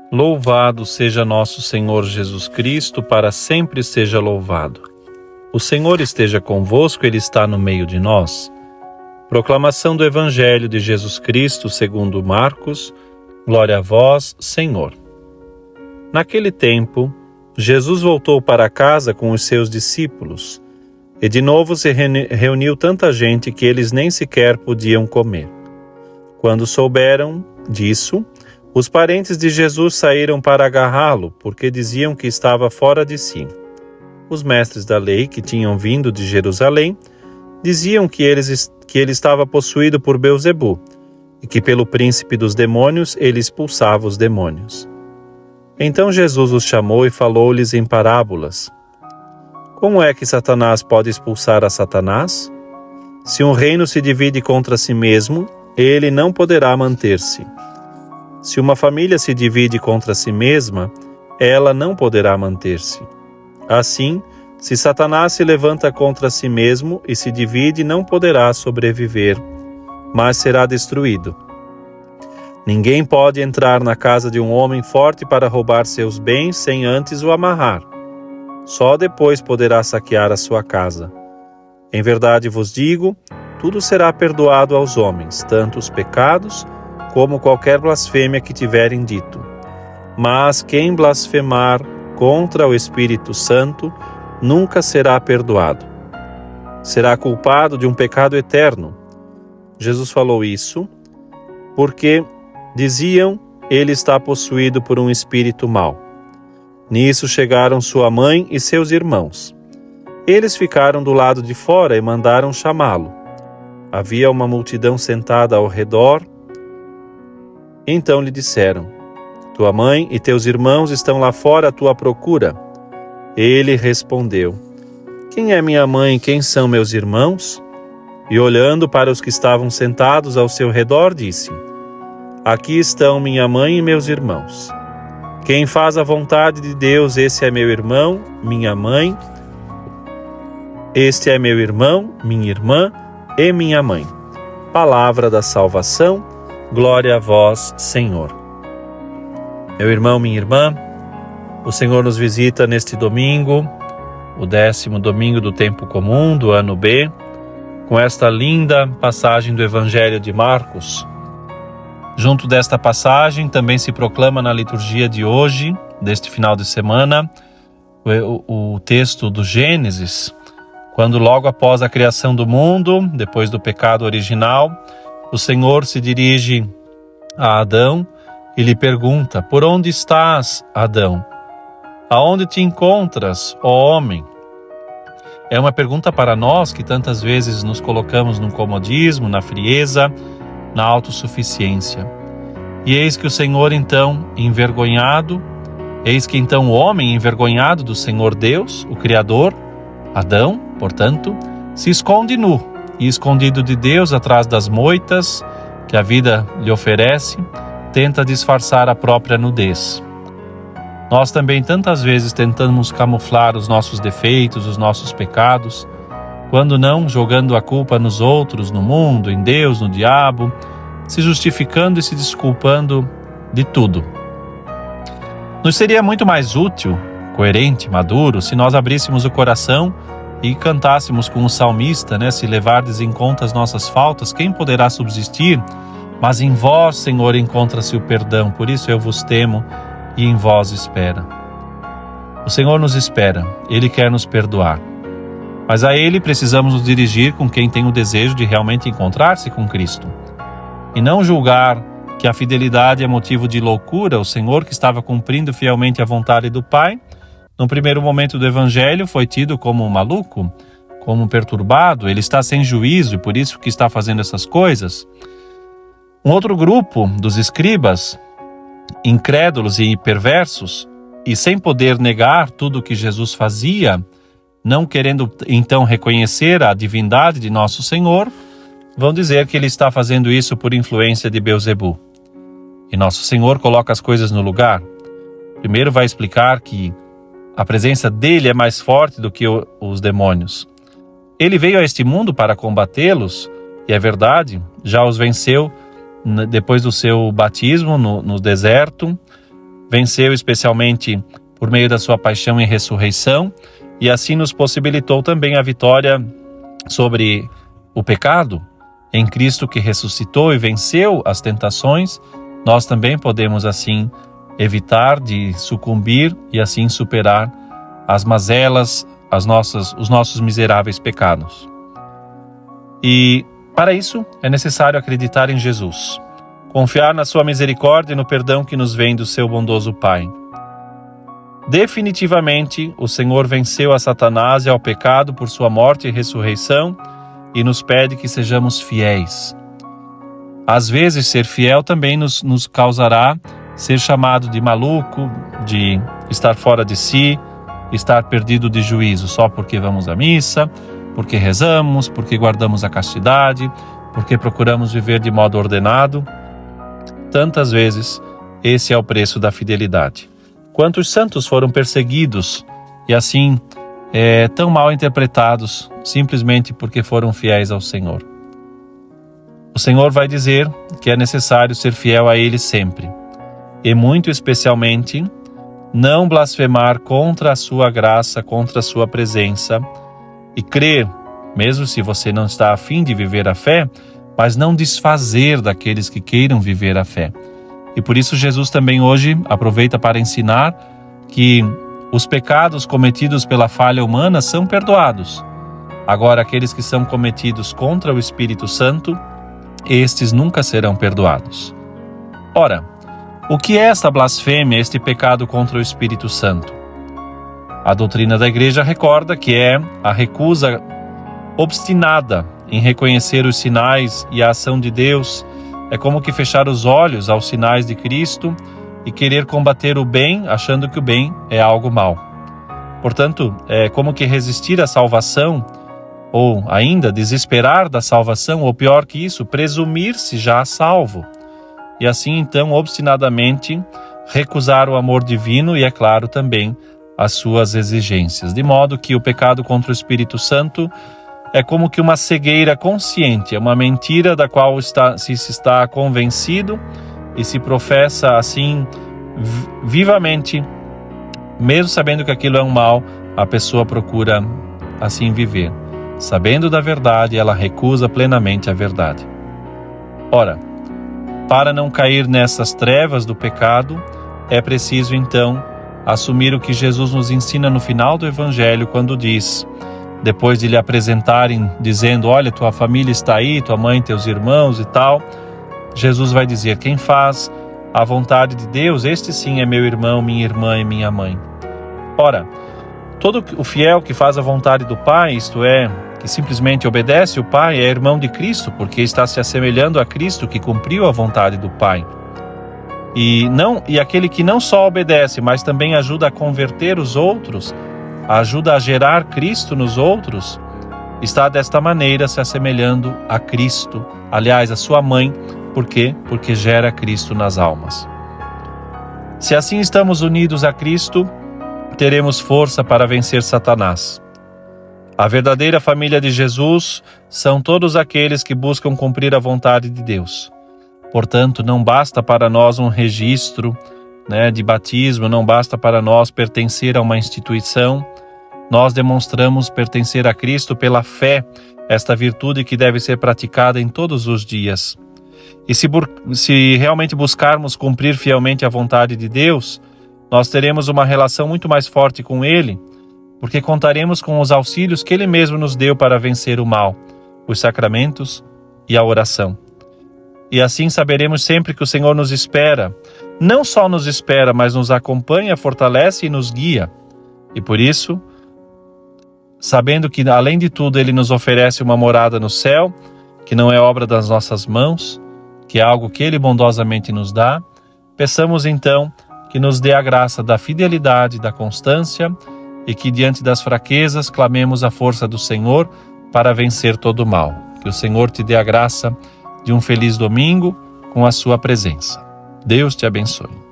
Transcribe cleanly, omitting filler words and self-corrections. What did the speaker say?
Louvado seja nosso Senhor Jesus Cristo, para sempre seja louvado. O Senhor esteja convosco, Ele está no meio de nós. Proclamação do Evangelho de Jesus Cristo segundo Marcos. Glória a vós, Senhor. Naquele tempo, Jesus voltou para casa com os seus discípulos, e de novo se reuniu tanta gente que eles nem sequer podiam comer. Quando souberam disso, os parentes de Jesus saíram para agarrá-lo, porque diziam que estava fora de si. Os mestres da lei, que tinham vindo de Jerusalém, diziam que ele estava possuído por Beelzebu, e que pelo príncipe dos demônios ele expulsava os demônios. Então Jesus os chamou e falou-lhes em parábolas. Como é que Satanás pode expulsar a Satanás? Se um reino se divide contra si mesmo, ele não poderá manter-se. Se uma família se divide contra si mesma, ela não poderá manter-se. Assim, se Satanás se levanta contra si mesmo e se divide, não poderá sobreviver, mas será destruído. Ninguém pode entrar na casa de um homem forte para roubar seus bens sem antes o amarrar. Só depois poderá saquear a sua casa. Em verdade vos digo, tudo será perdoado aos homens, tanto os pecados como qualquer blasfêmia que tiverem dito. Mas quem blasfemar contra o Espírito Santo nunca será perdoado. Será culpado de um pecado eterno. Jesus falou isso porque diziam: ele está possuído por um espírito mau. Nisso chegaram sua mãe e seus irmãos. Eles ficaram do lado de fora e mandaram chamá-lo. Havia uma multidão sentada ao redor. Então lhe disseram: tua mãe e teus irmãos estão lá fora à tua procura. Ele respondeu: quem é minha mãe e quem são meus irmãos? E olhando para os que estavam sentados ao seu redor, disse: aqui estão minha mãe e meus irmãos. Quem faz a vontade de Deus, esse é meu irmão, minha mãe. Este é meu irmão, minha irmã e minha mãe. Palavra da salvação. Glória a vós, Senhor. Meu irmão, minha irmã, o Senhor nos visita neste domingo, o 10º domingo do tempo comum, do ano B, com esta linda passagem do Evangelho de Marcos. Junto desta passagem também se proclama na liturgia de hoje, deste final de semana, o texto do Gênesis, quando logo após a criação do mundo, depois do pecado original, o Senhor se dirige a Adão e lhe pergunta: por onde estás, Adão? Aonde te encontras, ó homem? É uma pergunta para nós que tantas vezes nos colocamos no comodismo, na frieza, na autossuficiência. E eis que o Senhor então envergonhado, eis que então o homem envergonhado do Senhor Deus, o Criador, Adão, portanto, se esconde nu. E escondido de Deus atrás das moitas que a vida lhe oferece, tenta disfarçar a própria nudez. Nós também tantas vezes tentamos camuflar os nossos defeitos, os nossos pecados, quando não jogando a culpa nos outros, no mundo, em Deus, no diabo, se justificando e se desculpando de tudo. Nos seria muito mais útil, coerente, maduro, se nós abríssemos o coração e cantássemos com o salmista, se levardes em conta as nossas faltas, quem poderá subsistir? Mas em vós, Senhor, encontra-se o perdão, por isso eu vos temo e em vós espero. O Senhor nos espera, Ele quer nos perdoar. Mas a Ele precisamos nos dirigir com quem tem o desejo de realmente encontrar-se com Cristo. E não julgar que a fidelidade é motivo de loucura. O Senhor, que estava cumprindo fielmente a vontade do Pai, no primeiro momento do Evangelho foi tido como um maluco, como um perturbado. Ele está sem juízo e por isso que está fazendo essas coisas. Um outro grupo dos escribas, incrédulos e perversos, e sem poder negar tudo o que Jesus fazia, não querendo então reconhecer a divindade de nosso Senhor, vão dizer que ele está fazendo isso por influência de Beelzebu. E nosso Senhor coloca as coisas no lugar. Primeiro vai explicar que a presença dele é mais forte do que os demônios. Ele veio a este mundo para combatê-los, e é verdade, já os venceu depois do seu batismo no deserto, venceu especialmente por meio da sua paixão e ressurreição, e assim nos possibilitou também a vitória sobre o pecado. Em Cristo que ressuscitou e venceu as tentações, nós também podemos assim evitar de sucumbir e assim superar as mazelas, os nossos miseráveis pecados. E para isso é necessário acreditar em Jesus, confiar na sua misericórdia e no perdão que nos vem do seu bondoso Pai. Definitivamente, o Senhor venceu a Satanás e ao pecado por sua morte e ressurreição e nos pede que sejamos fiéis. Às vezes, ser fiel também nos causará ser chamado de maluco, de estar fora de si, estar perdido de juízo só porque vamos à missa, porque rezamos, porque guardamos a castidade, porque procuramos viver de modo ordenado. Tantas vezes, esse é o preço da fidelidade. Quantos santos foram perseguidos e assim tão mal interpretados simplesmente porque foram fiéis ao Senhor. O Senhor vai dizer que é necessário ser fiel a Ele sempre e muito especialmente não blasfemar contra a sua graça, contra a sua presença e crer, mesmo se você não está a fim de viver a fé, mas não desfazer daqueles que queiram viver a fé. E por isso Jesus também hoje aproveita para ensinar que os pecados cometidos pela falha humana são perdoados. Agora, aqueles que são cometidos contra o Espírito Santo, estes nunca serão perdoados. Ora, o que é esta blasfêmia, este pecado contra o Espírito Santo? A doutrina da Igreja recorda que é a recusa obstinada em reconhecer os sinais e a ação de Deus. É como que fechar os olhos aos sinais de Cristo e querer combater o bem, achando que o bem é algo mal. Portanto, é como que resistir à salvação, ou ainda desesperar da salvação, ou pior que isso, presumir-se já salvo. E assim, então, obstinadamente recusar o amor divino e, é claro, também as suas exigências. De modo que o pecado contra o Espírito Santo é como que uma cegueira consciente, é uma mentira da qual se está convencido e se professa assim vivamente, mesmo sabendo que aquilo é um mal, a pessoa procura assim viver. Sabendo da verdade, ela recusa plenamente a verdade. Ora, para não cair nessas trevas do pecado, é preciso então assumir o que Jesus nos ensina no final do Evangelho, quando diz: depois de lhe apresentarem, dizendo, olha, tua família está aí, tua mãe, teus irmãos e tal, Jesus vai dizer, quem faz a vontade de Deus, este sim é meu irmão, minha irmã e minha mãe. Ora, todo o fiel que faz a vontade do Pai, isto é, que simplesmente obedece o Pai, é irmão de Cristo, porque está se assemelhando a Cristo que cumpriu a vontade do Pai. E aquele que não só obedece, mas também ajuda a converter os outros, ajuda a gerar Cristo nos outros, está desta maneira se assemelhando a Cristo, aliás, a sua mãe. Por quê? Porque gera Cristo nas almas. Se assim estamos unidos a Cristo, teremos força para vencer Satanás. A verdadeira família de Jesus são todos aqueles que buscam cumprir a vontade de Deus. Portanto, não basta para nós um registro de batismo, não basta para nós pertencer a uma instituição. Nós demonstramos pertencer a Cristo pela fé, esta virtude que deve ser praticada em todos os dias. E se realmente buscarmos cumprir fielmente a vontade de Deus, nós teremos uma relação muito mais forte com Ele, porque contaremos com os auxílios que Ele mesmo nos deu para vencer o mal, os sacramentos e a oração. E assim saberemos sempre que o Senhor nos espera, não só nos espera, mas nos acompanha, fortalece e nos guia. E por isso, sabendo que, além de tudo, Ele nos oferece uma morada no céu, que não é obra das nossas mãos, que é algo que Ele bondosamente nos dá, peçamos então que nos dê a graça da fidelidade, da constância e que, diante das fraquezas, clamemos a força do Senhor para vencer todo o mal. Que o Senhor te dê a graça de um feliz domingo com a sua presença. Deus te abençoe.